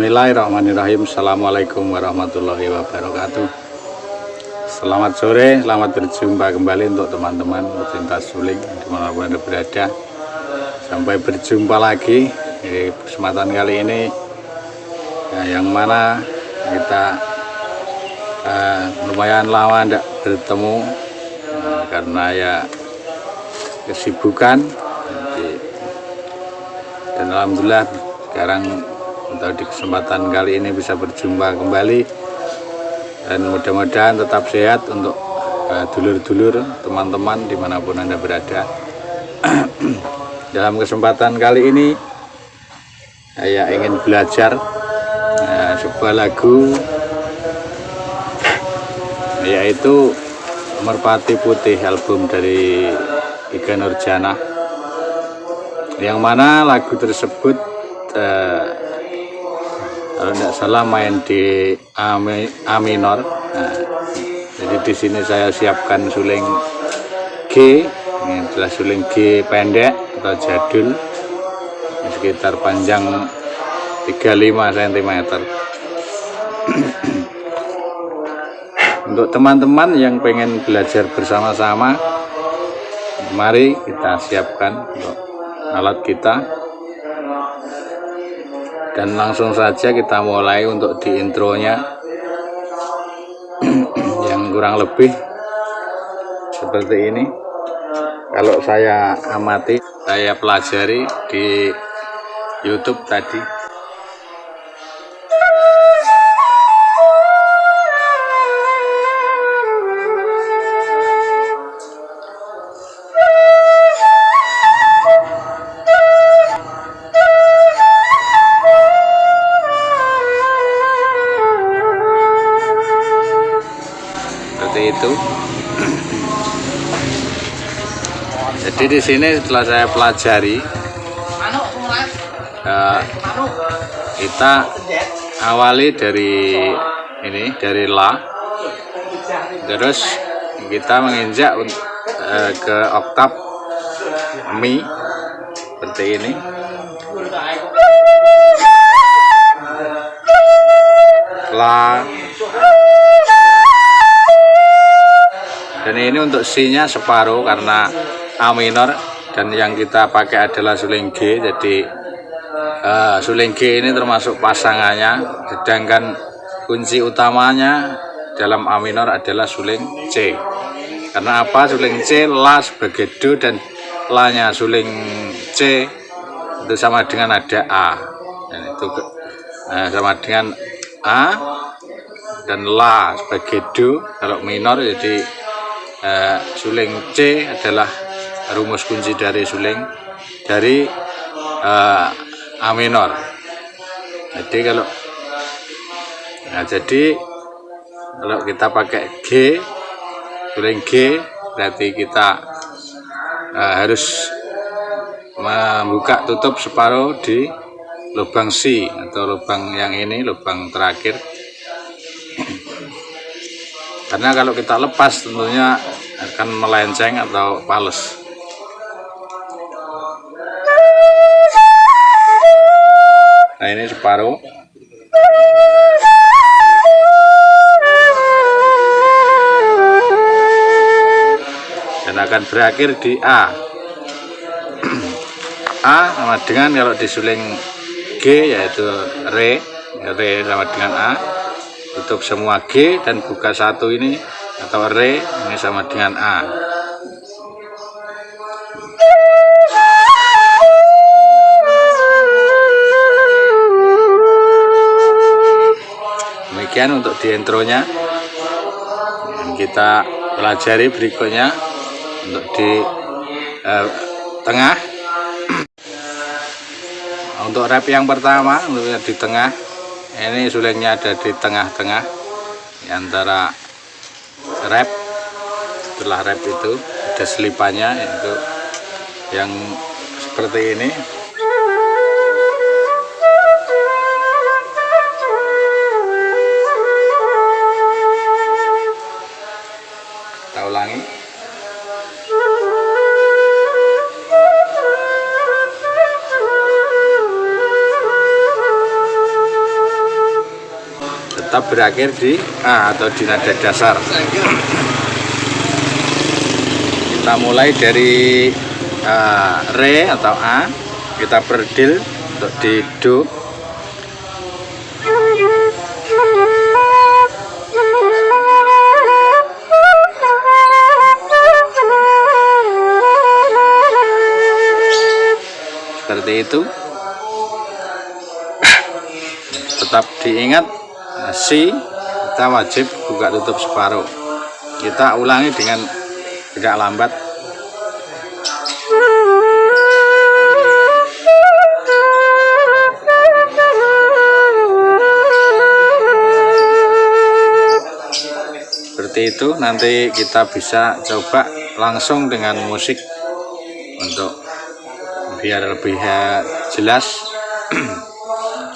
Bismillahirrahmanirrahim. Assalamualaikum warahmatullahi wabarakatuh. Selamat sore, selamat berjumpa kembali untuk teman-teman pecinta suling dimanapun Anda berada. Sampai berjumpa lagi di kesempatan kali ini, yang mana kita lumayan lama tidak bertemu karena ya kesibukan. Dan alhamdulillah sekarang untuk di kesempatan kali ini bisa berjumpa kembali, dan mudah-mudahan tetap sehat untuk dulur-dulur, teman-teman dimanapun Anda berada. Dalam kesempatan kali ini saya ingin belajar sebuah lagu, yaitu Merpati Putih, album dari Ikke Nurjanah, yang mana lagu tersebut kalau tidak salah main di A minor. Jadi di sini saya siapkan suling G, ini adalah suling G pendek atau jadul, sekitar panjang 35 cm. Untuk teman-teman yang pengen belajar bersama-sama, mari kita siapkan untuk alat kita. Dan langsung saja kita mulai untuk di intronya, yang kurang lebih seperti ini. Kalau saya amati, saya pelajari di YouTube tadi. Itu. Jadi di sini setelah saya pelajari, kita awali dari ini, dari La, terus kita menginjak ke oktav Mi seperti ini. La. Dan ini untuk C-nya separuh karena A minor, dan yang kita pakai adalah suling G. Jadi suling G ini termasuk pasangannya, sedangkan kunci utamanya dalam A minor adalah suling C. Karena apa? Suling C, La sebagai Do, dan La-nya suling C itu sama dengan ada A, dan itu sama dengan A, dan La sebagai Do kalau minor. Jadi suling C adalah rumus kunci dari suling dari A minor. Jadi kalau kita pakai G, suling G, berarti kita harus membuka tutup separuh di lubang C atau lubang yang ini, lubang terakhir. Karena kalau kita lepas tentunya akan melenceng atau fals. Nah, ini separuh. Dan akan berakhir di A. A sama dengan kalau di suling G yaitu Re. Re sama dengan A. Tutup semua G dan buka satu ini atau Re, ini sama dengan A. Demikian untuk di intronya. Dan kita pelajari berikutnya untuk di tengah. Untuk rep yang pertama, untuk di tengah, ini sulingnya ada di tengah-tengah antara rep. Setelah rep itu ada selipannya, yaitu yang seperti ini. Kita ulangi. tetap berakhir di A atau di nada dasar. Kita mulai dari Re atau A, kita berdil untuk di Do. Seperti itu. Tetap diingat, Si kita wajib buka tutup separuh. Kita ulangi dengan tidak lambat. Seperti itu. Nanti kita bisa coba langsung dengan musik untuk biar lebih jelas.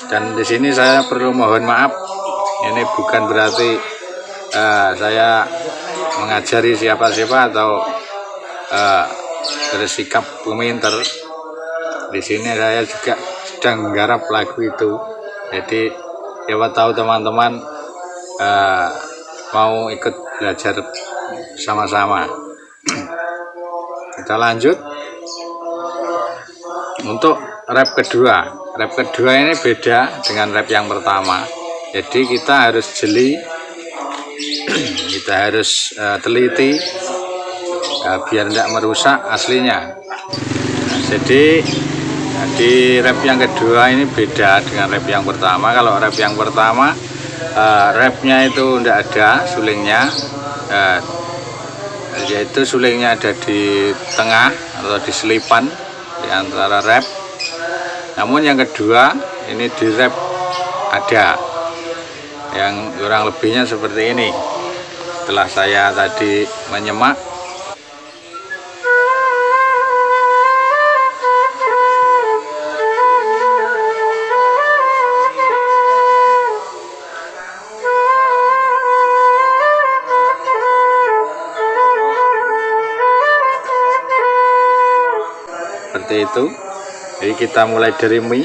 Dan di sini saya perlu mohon maaf, ini bukan berarti saya mengajari siapa-siapa atau bersikap peminter. Di sini saya juga sedang menggarap lagu itu, jadi siapa tahu teman-teman mau ikut belajar sama-sama. Kita lanjut untuk rap kedua. Rap kedua ini beda dengan rap yang pertama. Jadi kita harus jeli, kita harus teliti biar tidak merusak aslinya. Nah, jadi di rap yang kedua ini beda dengan rap yang pertama. Kalau rap yang pertama rapnya itu tidak ada sulingnya, yaitu sulingnya ada di tengah atau di selipan di antara rap. Namun yang kedua ini di rap ada yang kurang lebihnya seperti ini. Setelah saya tadi menyemak, seperti itu. Jadi kita mulai dari Mi.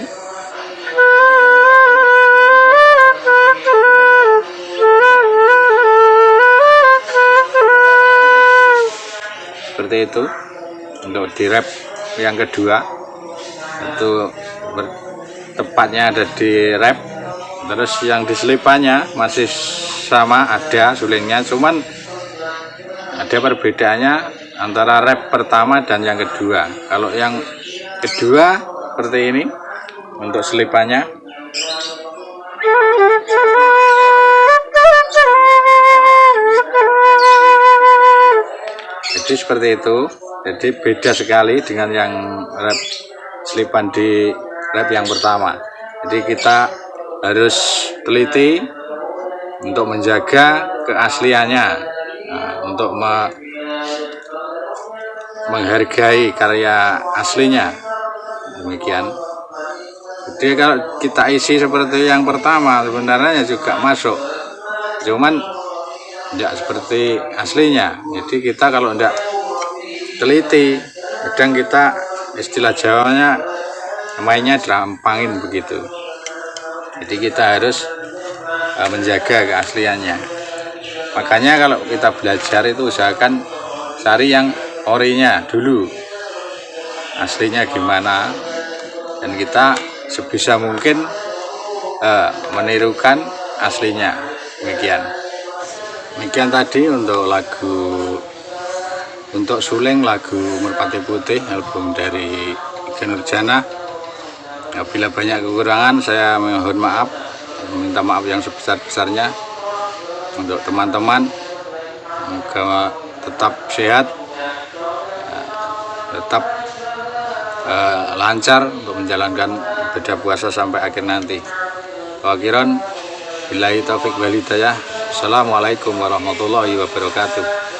Seperti itu untuk di rap yang kedua. Itu tepatnya ada di rap. Terus yang di selipannya masih sama, ada sulingnya, cuman ada perbedaannya antara rap pertama dan yang kedua. Kalau yang kedua seperti ini untuk selipannya. Jadi seperti itu. Jadi beda sekali dengan yang rap selipan di rap yang pertama. Jadi kita harus teliti untuk menjaga keasliannya, untuk menghargai karya aslinya. Demikian. Jadi kalau kita isi seperti yang pertama sebenarnya juga masuk, cuman tidak seperti aslinya. Jadi kita kalau tidak teliti, kadang kita istilah Jawanya mainnya dirampangin begitu. Jadi kita harus menjaga keasliannya. Makanya kalau kita belajar itu usahakan cari yang orinya dulu, aslinya gimana, dan kita sebisa mungkin menirukan aslinya. Demikian tadi untuk lagu, untuk suling lagu Merpati Putih, album dari Ikke Nurjanah. Bila banyak kekurangan saya mohon maaf, minta maaf yang sebesar-besarnya. Untuk teman-teman, semoga tetap sehat, tetap lancar untuk menjalankan ibadah puasa sampai akhir nanti. Wakiron billahi taufik wal hidayah. Assalamualaikum warahmatullahi wabarakatuh.